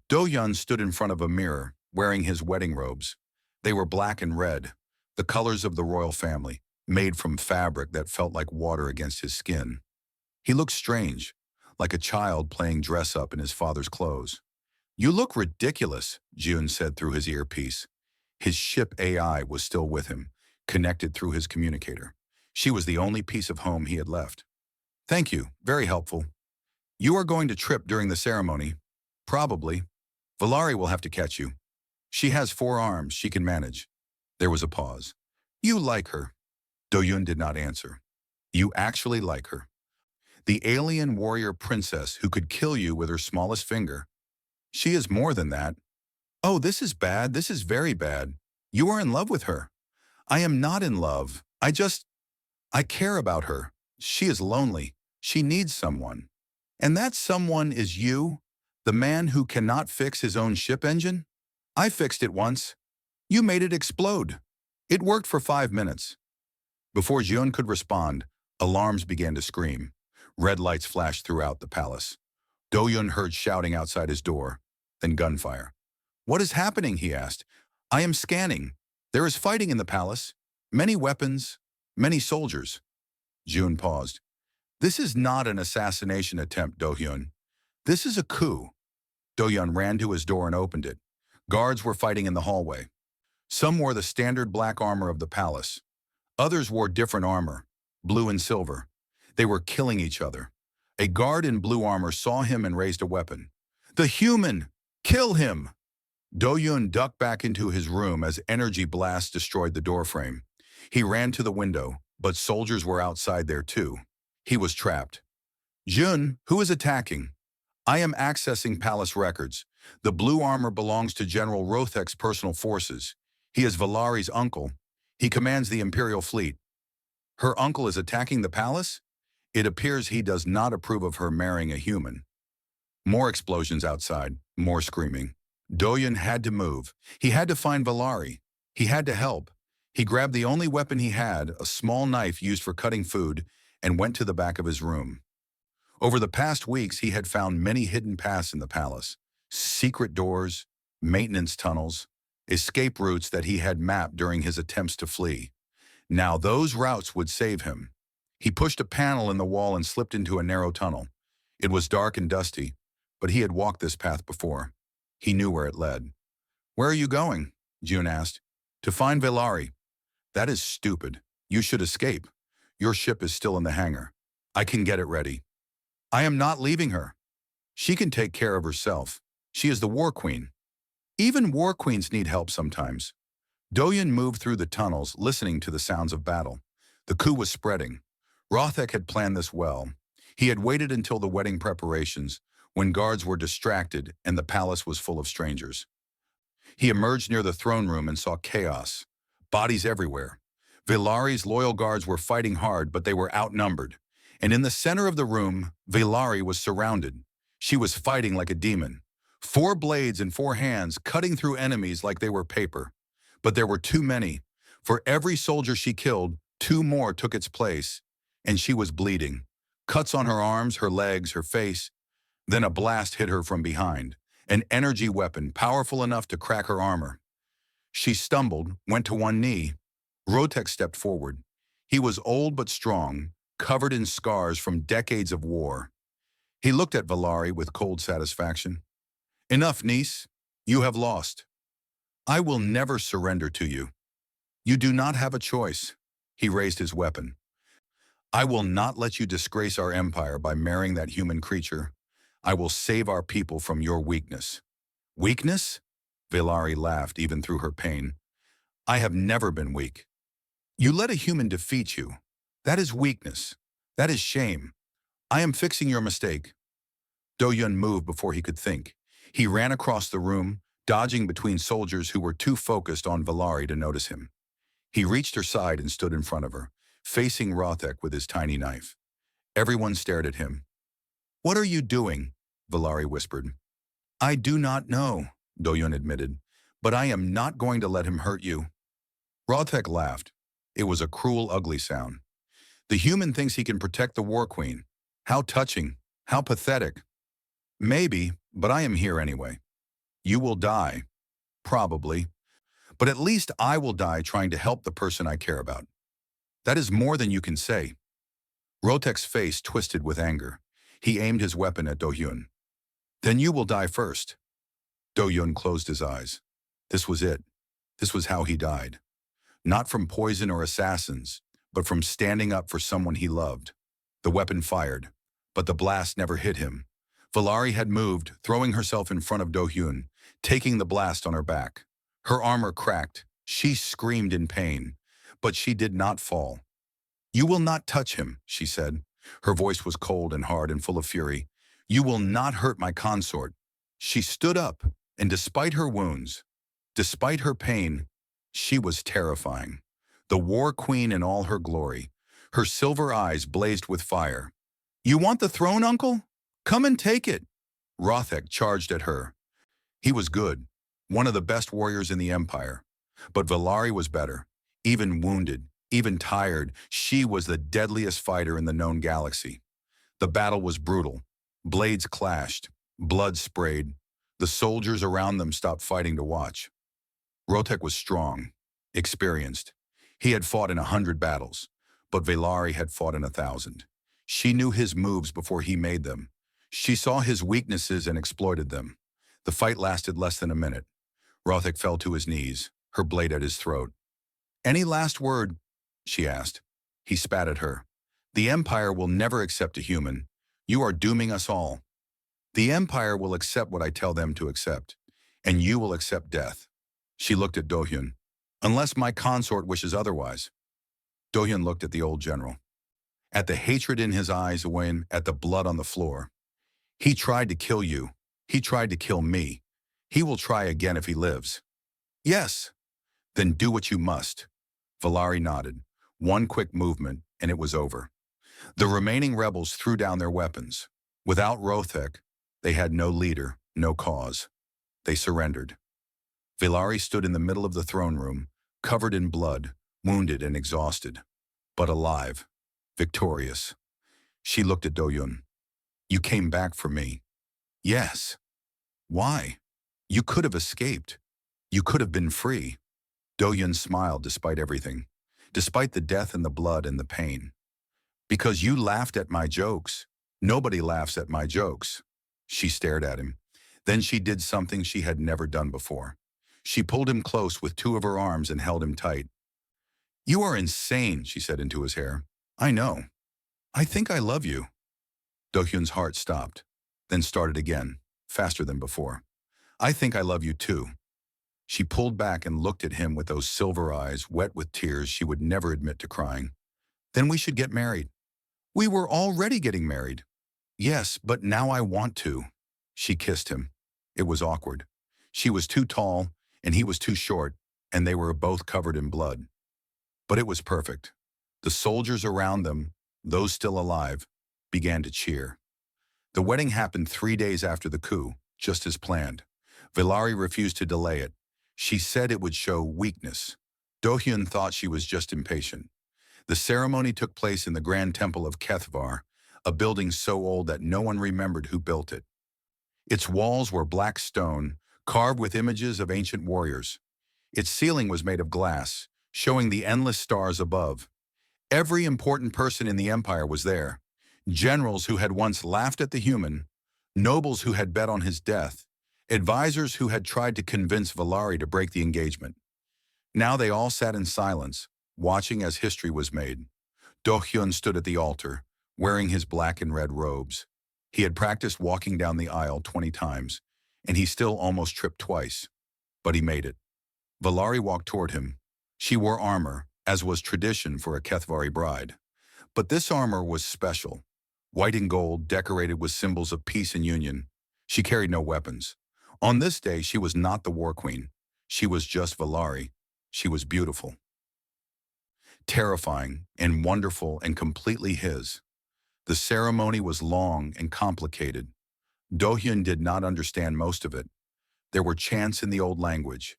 S1: Do-hyun stood in front of a mirror, wearing his wedding robes. They were black and red, the colors of the royal family, made from fabric that felt like water against his skin. He looked strange, like a child playing dress-up in his father's clothes. You look ridiculous, June said through his earpiece. His ship AI was still with him, connected through his communicator. She was the only piece of home he had left. Thank you, very helpful. You are going to trip during the ceremony. Probably. Valari will have to catch you. She has 4 arms she can manage. There was a pause. You like her. Do-hyun did not answer. You actually like her. The alien warrior princess who could kill you with her smallest finger. She is more than that. Oh, this is bad. This is very bad. You are in love with her. I am not in love. I care about her. She is lonely. She needs someone. And that someone is you, the man who cannot fix his own ship engine? I fixed it once. You made it explode. It worked for 5 minutes. Before Jeon could respond, alarms began to scream. Red lights flashed throughout the palace. Do-hyun heard shouting outside his door, then gunfire. What is happening, he asked. I am scanning. There is fighting in the palace. Many weapons. Many soldiers. June paused. This is not an assassination attempt, Do-hyun. This is a coup. Do-hyun ran to his door and opened it. Guards were fighting in the hallway. Some wore the standard black armor of the palace. Others wore different armor, blue and silver. They were killing each other. A guard in blue armor saw him and raised a weapon. The human! Kill him! Do-hyun ducked back into his room as energy blasts destroyed the doorframe. He ran to the window, but soldiers were outside there too. He was trapped. Jun, who is attacking? I am accessing palace records. The blue armor belongs to General Rothek's personal forces. He is Valari's uncle. He commands the Imperial fleet. Her uncle is attacking the palace? It appears he does not approve of her marrying a human. More explosions outside, more screaming. Do-hyun had to move. He had to find Valari. He had to help. He grabbed the only weapon he had, a small knife used for cutting food, and went to the back of his room. Over the past weeks, he had found many hidden paths in the palace. Secret doors, maintenance tunnels, escape routes that he had mapped during his attempts to flee. Now those routes would save him. He pushed a panel in the wall and slipped into a narrow tunnel. It was dark and dusty, but he had walked this path before. He knew where it led. Where are you going? June asked. To find Valari. That is stupid. You should escape. Your ship is still in the hangar. I can get it ready. I am not leaving her. She can take care of herself. She is the War Queen. Even War Queens need help sometimes. Do-hyun moved through the tunnels, listening to the sounds of battle. The coup was spreading. Rothek had planned this well. He had waited until the wedding preparations, when guards were distracted and the palace was full of strangers. He emerged near the throne room and saw chaos. Bodies everywhere. Valari's loyal guards were fighting hard, but they were outnumbered. And in the center of the room, Valari was surrounded. She was fighting like a demon. 4 blades and 4 hands cutting through enemies like they were paper. But there were too many. For every soldier she killed, 2 more took its place, and she was bleeding. Cuts on her arms, her legs, her face. Then a blast hit her from behind, an energy weapon powerful enough to crack her armor. She stumbled, went to one knee. Rotek stepped forward. He was old but strong, covered in scars from decades of war. He looked at Valari with cold satisfaction. Enough, niece. You have lost. I will never surrender to you. You do not have a choice. He raised his weapon. I will not let you disgrace our empire by marrying that human creature. I will save our people from your weakness. Weakness? Valari laughed even through her pain. I have never been weak. You let a human defeat you. That is weakness. That is shame. I am fixing your mistake. Do-hyun moved before he could think. He ran across the room, dodging between soldiers who were too focused on Valari to notice him. He reached her side and stood in front of her, facing Rothek with his tiny knife. Everyone stared at him. What are you doing? Valari whispered. I do not know, Do-hyun admitted, but I am not going to let him hurt you. Rothek laughed. It was a cruel, ugly sound. The human thinks he can protect the War Queen. How touching. How pathetic. Maybe, but I am here anyway. You will die. Probably. But at least I will die trying to help the person I care about. That is more than you can say. Rotek's face twisted with anger. He aimed his weapon at Do-hyun. Then you will die first. Do-hyun closed his eyes. This was it. This was how he died. Not from poison or assassins, but from standing up for someone he loved. The weapon fired, but the blast never hit him. Valari had moved, throwing herself in front of Do-hyun, taking the blast on her back. Her armor cracked. She screamed in pain, but she did not fall. You will not touch him, she said. Her voice was cold and hard and full of fury. You will not hurt my consort. She stood up, and despite her wounds, despite her pain, she was terrifying. The War Queen in all her glory. Her silver eyes blazed with fire. You want the throne, uncle? Come and take it. Rothek charged at her. He was good, one of the best warriors in the empire. But Valari was better. Even wounded, even tired, she was the deadliest fighter in the known galaxy. The battle was brutal. Blades clashed. Blood sprayed. The soldiers around them stopped fighting to watch. Rotek was strong, experienced. He had fought in 100 battles. but Velari had fought in 1,000. She knew his moves before he made them. She saw his weaknesses and exploited them. The fight lasted less than a minute. Rothik fell to his knees, her blade at his throat. "Any last word?" she asked. He spat at her. "The Empire will never accept a human. You are dooming us all. The Empire will accept what I tell them to accept, and you will accept death." She looked at Do-hyun. "Unless my consort wishes otherwise." Do-hyun looked at the old general, at the hatred in his eyes and at the blood on the floor. "He tried to kill you. He tried to kill me. He will try again if he lives." "Yes." "Then do what you must." Velari nodded. One quick movement, and it was over. The remaining rebels threw down their weapons. Without Rothek, they had no leader, no cause. They surrendered. Velari stood in the middle of the throne room, covered in blood, wounded and exhausted, but alive, victorious. She looked at Do-hyun. "You came back for me." "Yes." "Why? You could have escaped. You could have been free." Do-hyun smiled despite everything, despite the death and the blood and the pain. "Because you laughed at my jokes. Nobody laughs at my jokes." She stared at him. Then she did something she had never done before. She pulled him close with two of her arms and held him tight. "You are insane," she said into his hair. "I know. I think I love you." Do-hyun's heart stopped, then started again, faster than before. "I think I love you too." She pulled back and looked at him with those silver eyes, wet with tears she would never admit to crying. "Then we should get married." "We were already getting married." "Yes, but now I want to." She kissed him. It was awkward. She was too tall, and he was too short, and they were both covered in blood. But it was perfect. The soldiers around them, those still alive, began to cheer. The wedding happened 3 days after the coup, just as planned. Velari refused to delay it. She said it would show weakness. Do-hyun thought she was just impatient. The ceremony took place in the Grand Temple of Kethvar, a building so old that no one remembered who built it. Its walls were black stone, carved with images of ancient warriors. Its ceiling was made of glass, showing the endless stars above. Every important person in the empire was there. Generals who had once laughed at the human, nobles who had bet on his death, advisors who had tried to convince Velari to break the engagement. Now they all sat in silence, watching as history was made. Do-hyun stood at the altar, wearing his black and red robes. He had practiced walking down the aisle 20 times, and he still almost tripped twice. But he made it. Velari walked toward him. She wore armor, as was tradition for a Kethvari bride. But this armor was special. White and gold, decorated with symbols of peace and union. She carried no weapons. On this day, she was not the war queen. She was just Velari. She was beautiful, terrifying, and wonderful, and completely his. The ceremony was long and complicated. Do-hyun did not understand most of it. There were chants in the old language.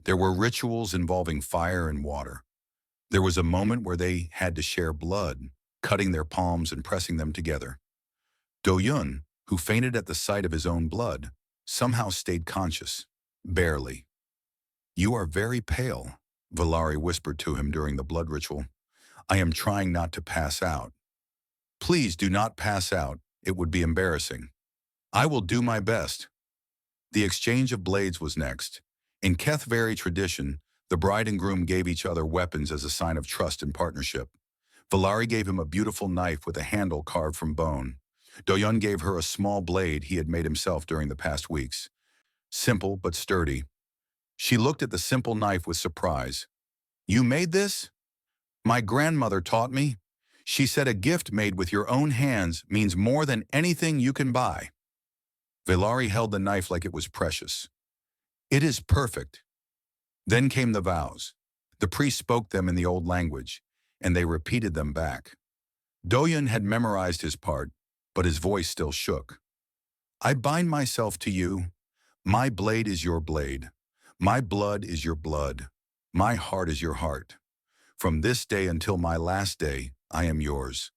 S1: There were rituals involving fire and water. There was a moment where they had to share blood, cutting their palms and pressing them together. Do-hyun, who fainted at the sight of his own blood, somehow stayed conscious, barely. "You are very pale," Velari whispered to him during the blood ritual. "I am trying not to pass out." "Please do not pass out. It would be embarrassing." "I will do my best." The exchange of blades was next. In Kethvari tradition, the bride and groom gave each other weapons as a sign of trust and partnership. Velari gave him a beautiful knife with a handle carved from bone. Do-hyun gave her a small blade he had made himself during the past weeks. Simple but sturdy. She looked at the simple knife with surprise. "You made this?" "My grandmother taught me. She said a gift made with your own hands means more than anything you can buy." Velari held the knife like it was precious. "It is perfect." Then came the vows. The priest spoke them in the old language, and they repeated them back. Do-hyun had memorized his part, but his voice still shook. "I bind myself to you. My blade is your blade. My blood is your blood. My heart is your heart. From this day until my last day, I am yours."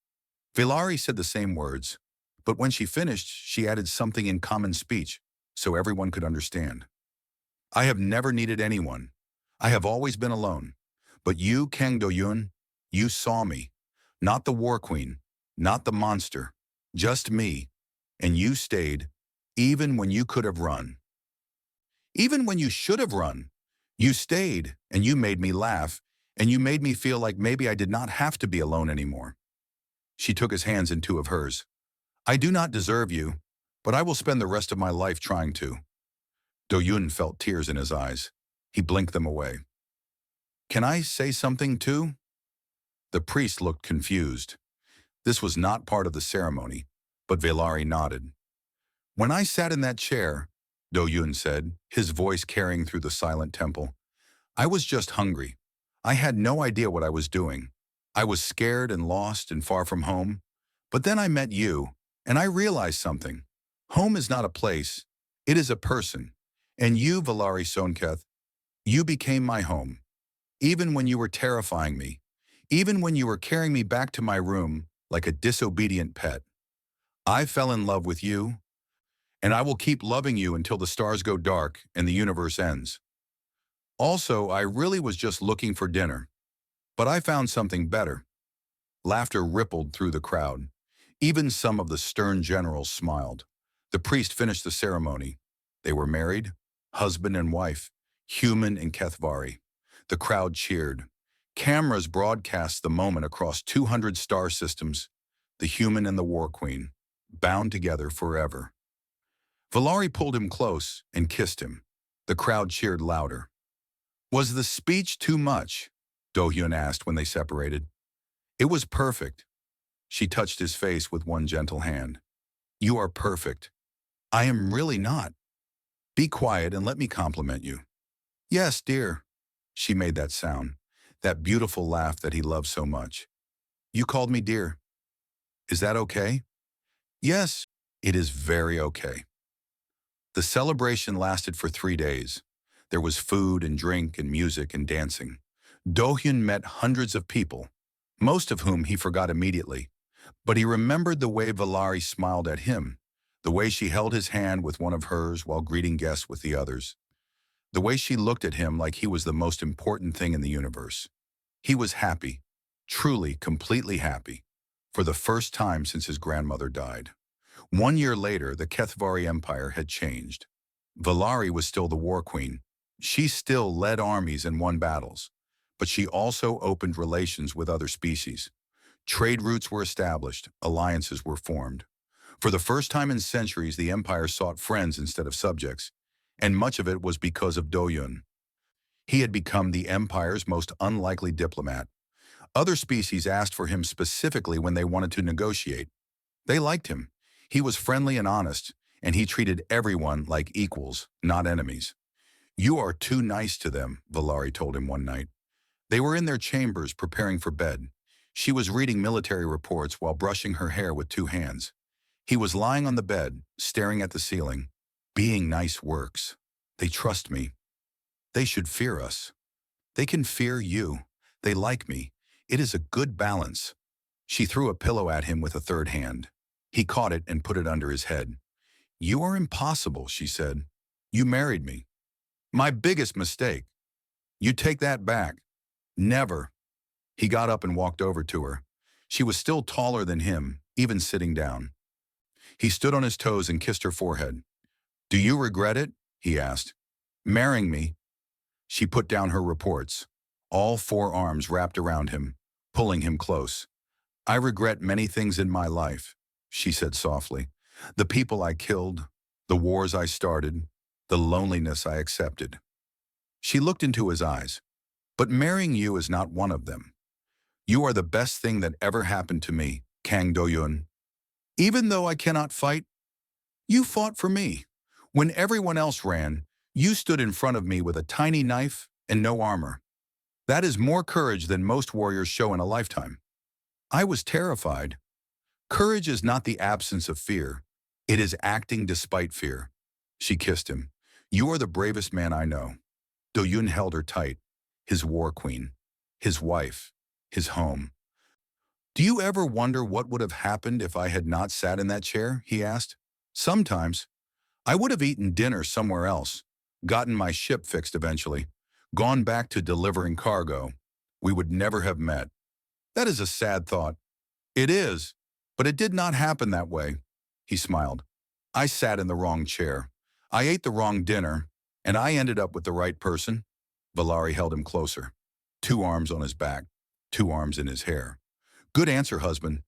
S1: Velari said the same words, but when she finished, she added something in common speech, so everyone could understand. "I have never needed anyone. I have always been alone. But you, Kang Do-hyun, you saw me. Not the War Queen, not the monster, just me. And you stayed, even when you could have run. Even when you should have run. You stayed, and you made me laugh, and you made me feel like maybe I did not have to be alone anymore. She took his hands in two of hers. I do not deserve you, but I will spend the rest of my life trying to. Do-yun felt tears in his eyes. He blinked them away. Can I say something too? The priest looked confused. This was not part of the ceremony, but Velari nodded. When I sat in that chair, Do-yun said, his voice carrying through the silent temple, I was just hungry. I had no idea what I was doing. I was scared and lost and far from home. But then I met you, and I realized something. Home is not a place, it is a person. And you, Velari Sonketh, you became my home. Even when you were terrifying me, even when you were carrying me back to my room like a disobedient pet. I fell in love with you, and I will keep loving you until the stars go dark and the universe ends. Also, I really was just looking for dinner, but I found something better. Laughter rippled through the crowd. Even some of the stern generals smiled. The priest finished the ceremony. They were married, husband and wife, Human and Kethvari. The crowd cheered. Cameras broadcast the moment across 200 star systems, the Human and the War Queen, bound together forever. Velari pulled him close and kissed him. The crowd cheered louder. Was the speech too much? Do-hyun asked when they separated. It was perfect. She touched his face with one gentle hand. You are perfect. I am really not. Be quiet and let me compliment you. Yes, dear. She made that sound, that beautiful laugh that he loved so much. You called me dear. Is that okay? Yes, it is very okay. The celebration lasted for 3 days. There was food and drink and music and dancing. Do-hyun met hundreds of people, most of whom he forgot immediately. But he remembered the way Velari smiled at him, the way she held his hand with one of hers while greeting guests with the others, the way she looked at him like he was the most important thing in the universe. He was happy, truly, completely happy, for the first time since his grandmother died. 1 year later, the Kethvari Empire had changed. Velari was still the War Queen. She still led armies and won battles, but she also opened relations with other species. Trade routes were established, alliances were formed. For the first time in centuries, the empire sought friends instead of subjects, and much of it was because of Do-hyun. He had become the empire's most unlikely diplomat. Other species asked for him specifically when they wanted to negotiate. They liked him. He was friendly and honest, and he treated everyone like equals, not enemies. You are too nice to them, Velari told him one night. They were in their chambers preparing for bed. She was reading military reports while brushing her hair with 2 hands. He was lying on the bed, staring at the ceiling. Being nice works. They trust me. They should fear us. They can fear you. They like me. It is a good balance. She threw a pillow at him with a 3rd hand. He caught it and put it under his head. You are impossible, she said. You married me. My biggest mistake. You take that back. Never. He got up and walked over to her. She was still taller than him, even sitting down. He stood on his toes and kissed her forehead. Do you regret it? He asked. Marrying me. She put down her reports, all 4 arms wrapped around him, pulling him close. I regret many things in my life, she said softly. The people I killed, the wars I started, the loneliness I accepted. She looked into his eyes. But marrying you is not one of them. You are the best thing that ever happened to me, Kang Do-hyun. Even though I cannot fight, you fought for me. When everyone else ran, you stood in front of me with a tiny knife and no armor. That is more courage than most warriors show in a lifetime. I was terrified. Courage is not the absence of fear. It is acting despite fear. She kissed him. You are the bravest man I know. Do-hyun held her tight. His war queen, his wife, his home. Do you ever wonder what would have happened if I had not sat in that chair? He asked. Sometimes. I would have eaten dinner somewhere else, gotten my ship fixed eventually, gone back to delivering cargo. We would never have met. That is a sad thought, It is, but it did not happen that way. He smiled. I sat in the wrong chair. I ate the wrong dinner, and I ended up with the right person. Valari held him closer. 2 arms on his back, 2 arms in his hair. Good answer, husband.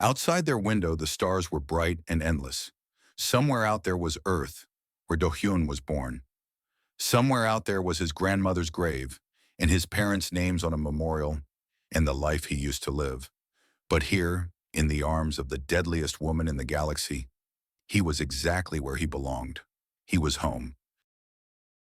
S1: Outside their window, the stars were bright and endless. Somewhere out there was Earth, where Do-hyun was born. Somewhere out there was his grandmother's grave, and his parents' names on a memorial, and the life he used to live. But here, in the arms of the deadliest woman in the galaxy, he was exactly where he belonged. He was home.